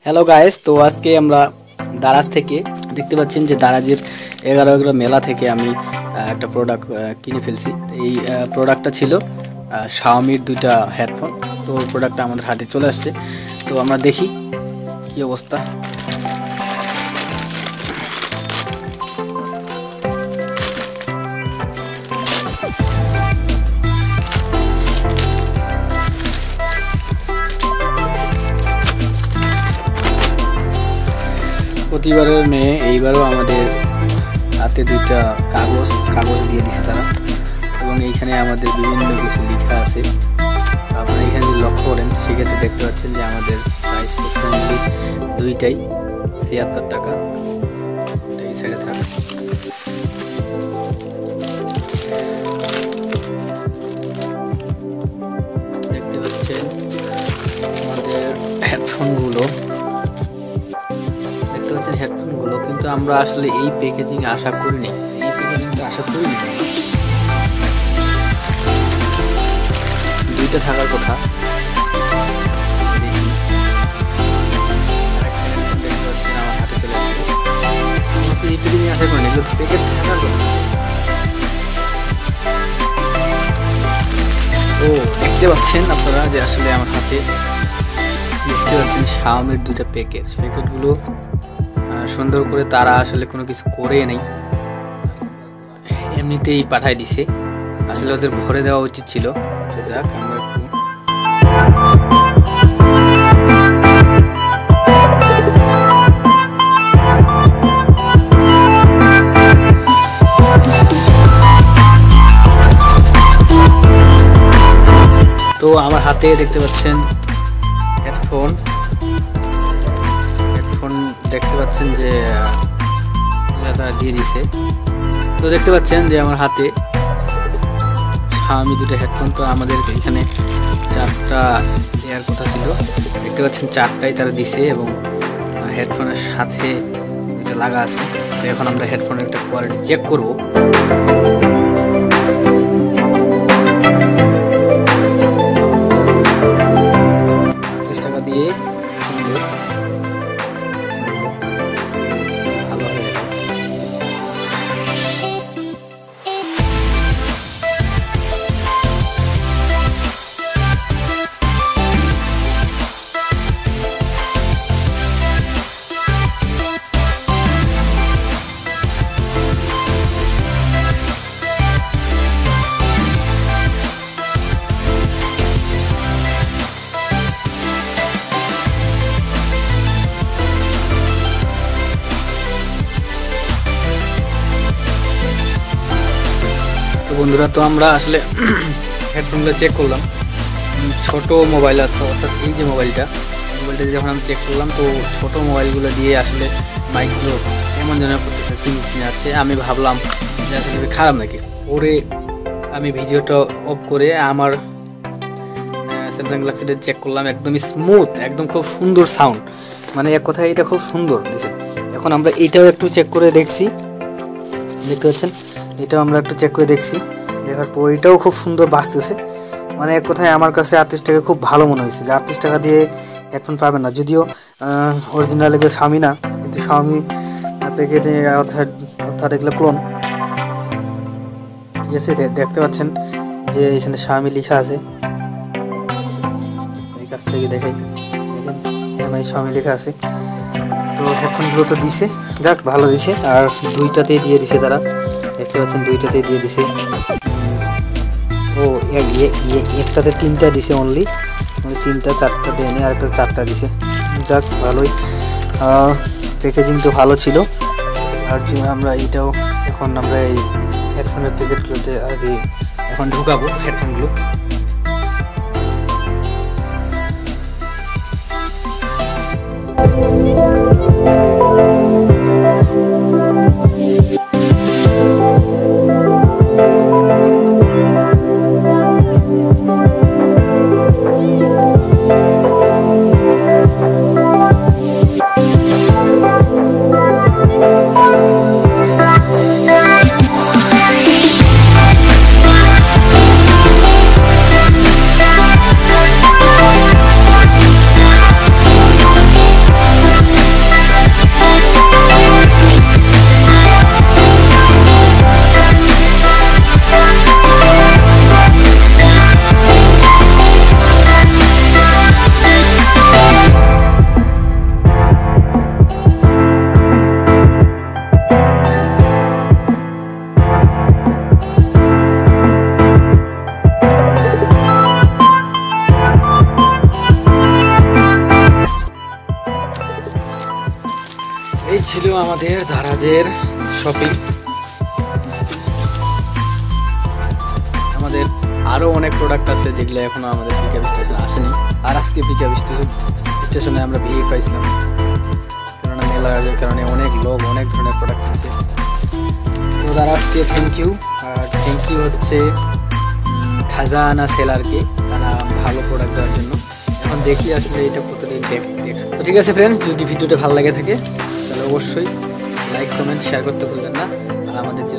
Hello guys, তো আজকে আমরা দারাজ থেকে দেখতে পাচ্ছেন যে দারাজের 11 মেলা থেকে আমি একটা প্রোডাক্ট কিনে ফেলছি। এই প্রোডাক্টটা ছিল Xiaomi দুইটা হেডফোন। তো প্রোডাক্টটা আমাদের হাতে চলে আসছে, তো আমরা দেখি কি অবস্থা। প্রতিবারের মেয়ে এইবারও আমাদের হাতে দুইটা কাগজ দিয়ে দিছে তারা, এবং এইখানে আমাদের বিভিন্ন কিছু লেখা আছে। আপনারা এখানে যদি লক্ষ্য করেন সেক্ষেত্রে দেখতে পাচ্ছেন যে আমাদের প্রাইস অনলি দুইটাই ৭৬ টাকা। এই সাইডে থাকে দেখতে পাচ্ছেন আমাদের হেডফোনগুলো, কিন্তু আমরা আসলে এই প্যাকেজিং আশা করিনি, দুইটা থাকার কথা। দেখতে পাচ্ছেন আমার হাতে চলে আসছে, এই প্যাকেজিং আশা করিনি, এগুলো তো প্যাকেট থাকার কথা। ও দেখতে পাচ্ছেন আপনারা যে আসলে আমার হাতে দেখতে পাচ্ছেন Xiaomi দুইটা প্যাকেটগুলো সুন্দর করে তারা আসলে কোনো কিছু করে নেই, এমনিতেই পাঠাই দিছে। আসলে ওদের ভরে দেওয়া উচিত ছিল। যাক, আমরা একটু তো আমার হাতে দেখতে পাচ্ছেন হেডফোন দেখতে পাচ্ছেন যে তারা দিয়ে দিছে। তো দেখতে পাচ্ছেন যে আমার হাতে Xiaomi দুটো হেডফোন। তো আমাদের এখানে 4টা দেওয়ার কথা ছিল, দেখতে পাচ্ছেন 4টাই তারা দিছে, এবং হেডফোনের সাথে এটা লাগা আছে। তো এখন আমরা হেডফোনের একটা কোয়ালিটি চেক করব। টাকা দিয়ে সুন্দর ভালো হবে। বন্ধুরা, তো আমরা আসলে হেডফোনগুলো চেক করলাম। ছোট মোবাইল আছে, অর্থাৎ এই যে মোবাইলটা যখন আমি চেক করলাম, তো ছোট মোবাইলগুলো দিয়ে আসলে মাইকগুলো এমন যেন করতেছে, চিনচিন আছে। আমি ভাবলাম যে আসলে খারাপ নাকি। পরে আমি ভিডিওটা অফ করে আমার স্যামসাং গ্যালাক্সিটা চেক করলাম, একদমই স্মুথ, একদম খুব সুন্দর সাউন্ড, মানে এক কথায় এটা খুব সুন্দর দিছে। এখন আমরা এইটাও একটু চেক করে দেখছি, দেখতে পাচ্ছেন এটাও আমরা একটু চেক করে দেখছি। দেখার পর এটাও খুব সুন্দর বাজতেছে, মানে এক কথায় আমার কাছে 38 টাকা খুব ভালো মনে হয়েছে। যে 38 টাকা দিয়ে হেডফোন পাবেন না, যদিও অরিজিনাল এগুলো Xiaomi না, কিন্তু Xiaomi প্যাকেটে অর্থাৎ এগুলো ক্লোন, ঠিক আছে। দেখতে পাচ্ছেন যে এখানে Xiaomi লেখা আছে, এই কাছ থেকে দেখেন Xiaomi লেখা আছে। তো হেডফোনগুলো তো দিছে, যাক ভালো দিছে। আর দুইটাতেই দিয়ে দিছে তারা, দেখতে পাচ্ছেন দুইটাতেই দিয়ে দিছে। ও একটাতে 3টা দিছে অনলি, মানে 3টা 4টা দেয়নি, আর একটা 4টা দিছে। যাক ভালোই, প্যাকেজিং তো ভালো ছিল। আর আমরা এইটাও এখন আমরা এই হেডফোনের প্যাকেটগুলোতে আর কি এখন ঢুকাবো হেডফোনগুলো। এই ছিল আমাদের দারাজের শপিং। আমাদের আরও অনেক প্রোডাক্ট আছে যেগুলো এখনও আমাদের পিকআপ স্টেশনে আসেনি। আর আজকে পিকআপ স্টেশনে আমরা ভিড় পাইছিলাম, কেননা মেলার কারণে অনেক লোক, অনেক ধরনের প্রোডাক্ট আছে। তো দারাজকে থ্যাংক ইউ। আর থ্যাংক ইউ হচ্ছে খাজানা সেলারকে, তারা ভালো প্রোডাক্ট দেওয়ার জন্য। এখন দেখি আসলে এটা কতদিন দেখ। তো ঠিক আছে ফ্রেন্ডস, যদি ভিডিওটা ভালো লাগে থাকে তাহলে অবশ্যই লাইক, কমেন্ট, শেয়ার করতে ভুলবেন না। আর আমাদের যে